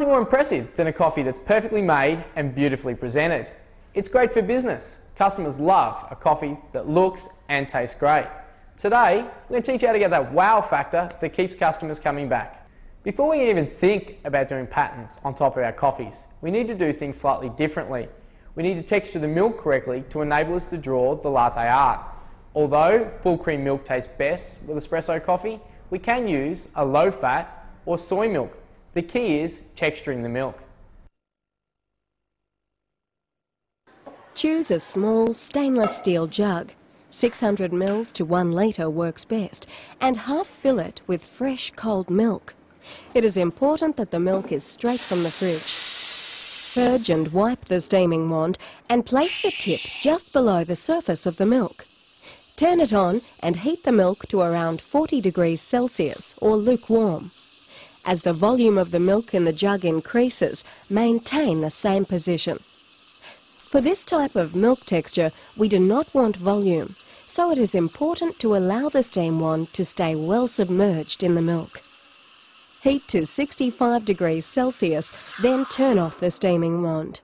nothing more impressive than a coffee that's perfectly made and beautifully presented. It's great for business. Customers love a coffee that looks and tastes great. Today, we're going to teach you how to get that wow factor that keeps customers coming back. Before we even think about doing patterns on top of our coffees, we need to do things slightly differently. We need to texture the milk correctly to enable us to draw the latte art. Although full cream milk tastes best with espresso coffee, we can use a low fat or soy milk. The key is texturing the milk. Choose a small stainless steel jug. 600 ml to 1 litre works best, and half fill it with fresh cold milk. It is important that the milk is straight from the fridge. Purge and wipe the steaming wand and place the tip just below the surface of the milk. Turn it on and heat the milk to around 40 degrees Celsius or lukewarm. As the volume of the milk in the jug increases, maintain the same position. For this type of milk texture, we do not want volume, so it is important to allow the steam wand to stay well submerged in the milk. Heat to 65 degrees Celsius, then turn off the steaming wand.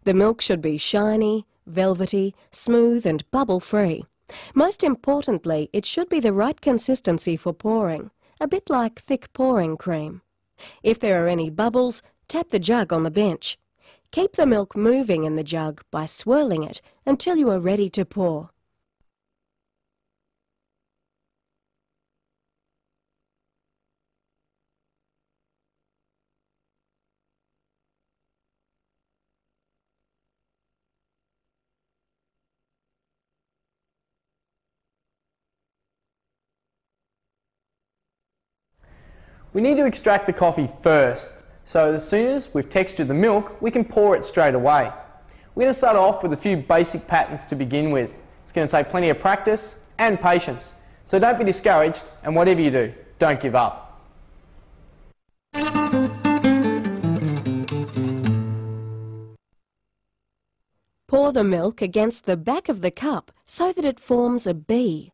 The milk should be shiny, velvety, smooth and bubble-free. Most importantly, it should be the right consistency for pouring, a bit like thick pouring cream. If there are any bubbles, tap the jug on the bench. Keep the milk moving in the jug by swirling it until you are ready to pour. We need to extract the coffee first, so as soon as we've textured the milk, we can pour it straight away. We're going to start off with a few basic patterns to begin with. It's going to take plenty of practice and patience, so don't be discouraged, and whatever you do, don't give up. Pour the milk against the back of the cup so that it forms a B.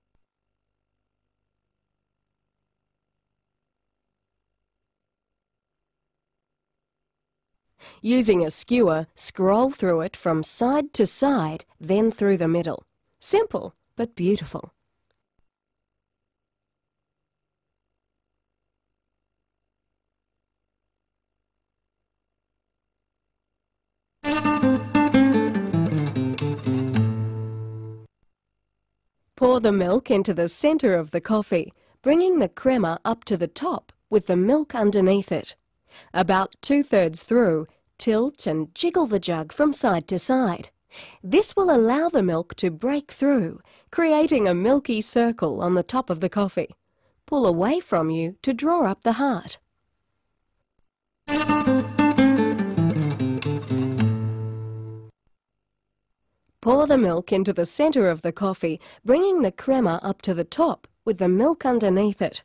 Using a skewer, scroll through it from side to side, then through the middle. Simple, but beautiful. Pour the milk into the centre of the coffee, bringing the crema up to the top with the milk underneath it. About 2/3 through, tilt and jiggle the jug from side to side. This will allow the milk to break through, creating a milky circle on the top of the coffee. Pull away from you to draw up the heart. Pour the milk into the centre of the coffee, bringing the crema up to the top with the milk underneath it.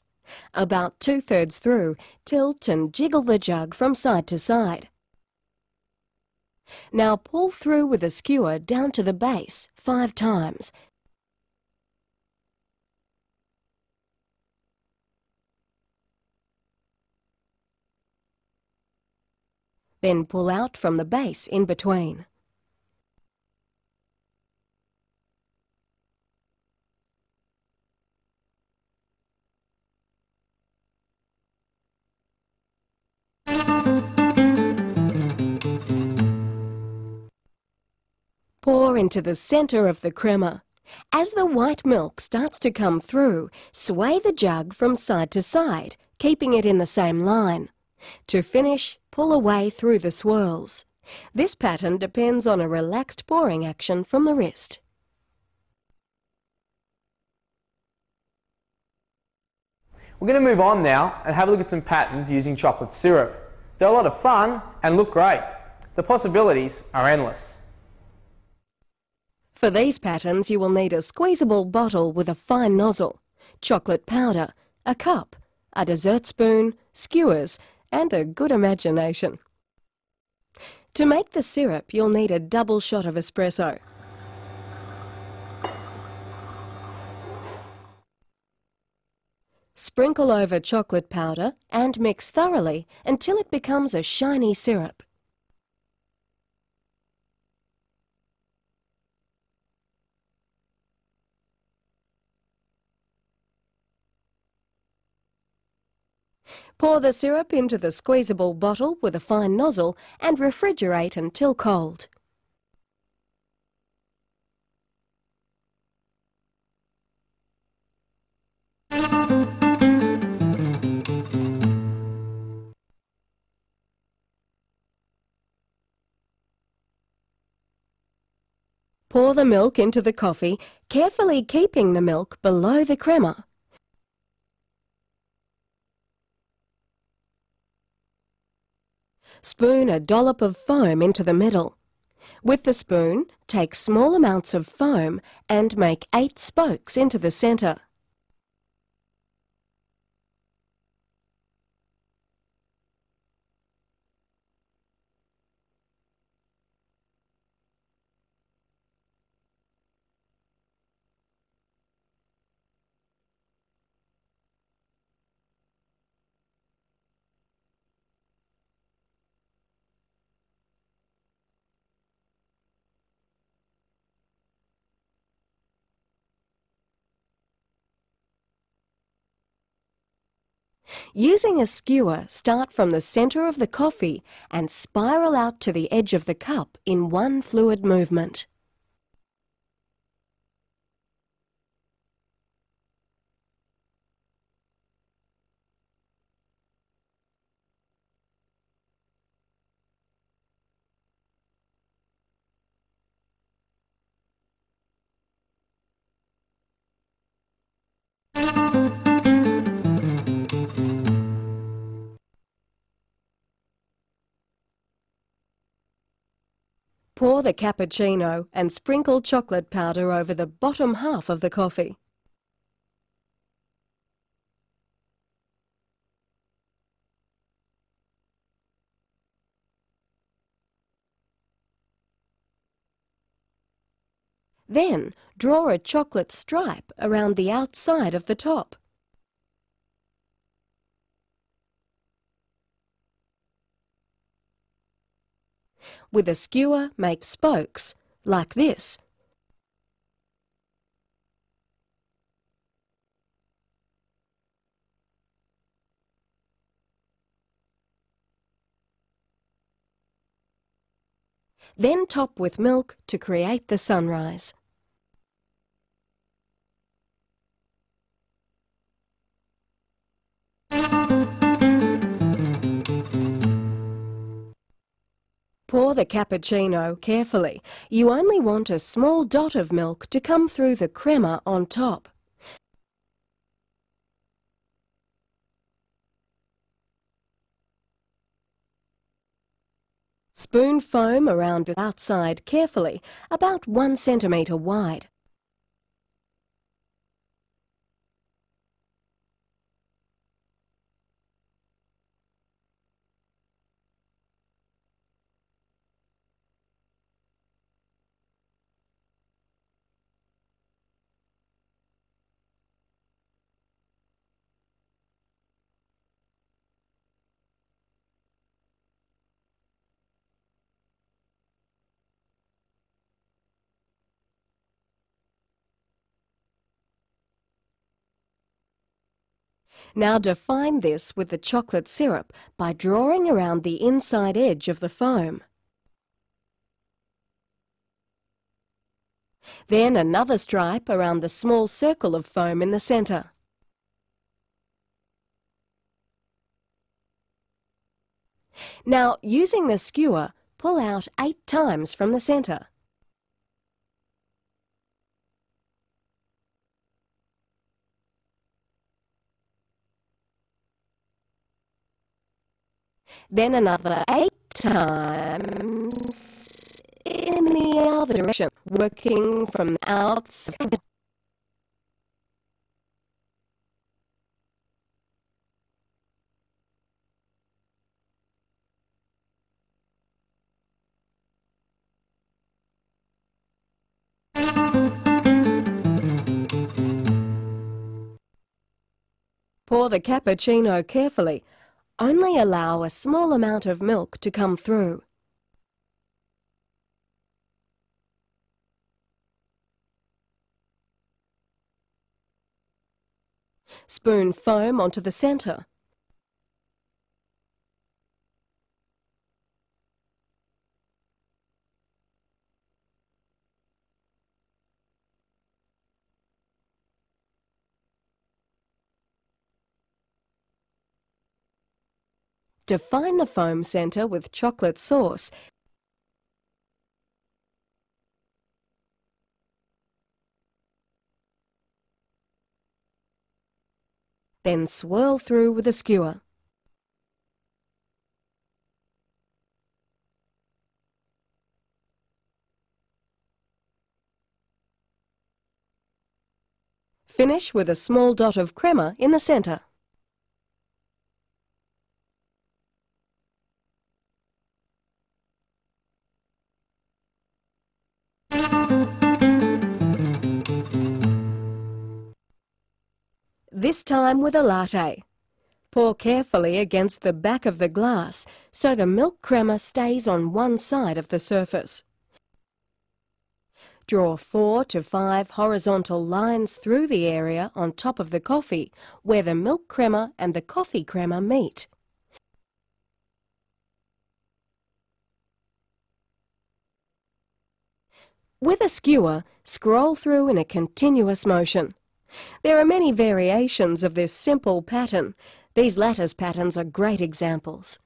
About 2/3 through, tilt and jiggle the jug from side to side. Now pull through with a skewer down to the base 5 times. Then pull out from the base in between. Pour into the centre of the crema. As the white milk starts to come through, sway the jug from side to side, keeping it in the same line. To finish, pull away through the swirls. This pattern depends on a relaxed pouring action from the wrist. We're going to move on now and have a look at some patterns using chocolate syrup. They're a lot of fun and look great. The possibilities are endless. For these patterns, you will need a squeezable bottle with a fine nozzle, chocolate powder, a cup, a dessert spoon, skewers, and a good imagination. To make the syrup, you'll need a double shot of espresso. Sprinkle over chocolate powder and mix thoroughly until it becomes a shiny syrup. Pour the syrup into the squeezable bottle with a fine nozzle and refrigerate until cold. Pour the milk into the coffee, carefully keeping the milk below the crema. Spoon a dollop of foam into the middle. With the spoon, take small amounts of foam and make 8 spokes into the centre. Using a skewer, start from the centre of the coffee and spiral out to the edge of the cup in one fluid movement. Pour the cappuccino and sprinkle chocolate powder over the bottom half of the coffee. Then draw a chocolate stripe around the outside of the top. With a skewer, make spokes, like this. Then top with milk to create the sunrise. Pour the cappuccino carefully. You only want a small dot of milk to come through the crema on top. Spoon foam around the outside carefully, about 1 centimetre wide. Now define this with the chocolate syrup by drawing around the inside edge of the foam. Then another stripe around the small circle of foam in the centre. Now, using the skewer, pull out 8 times from the centre. Then another 8 times in the other direction, working from the outside. Pour the cappuccino carefully. Only allow a small amount of milk to come through. Spoon foam onto the centre. Define the foam centre with chocolate sauce. Then swirl through with a skewer. Finish with a small dot of crema in the centre. This time with a latte. Pour carefully against the back of the glass so the milk crema stays on one side of the surface. Draw 4 to 5 horizontal lines through the area on top of the coffee where the milk crema and the coffee crema meet. With a skewer, scroll through in a continuous motion. There are many variations of this simple pattern. These lattice patterns are great examples.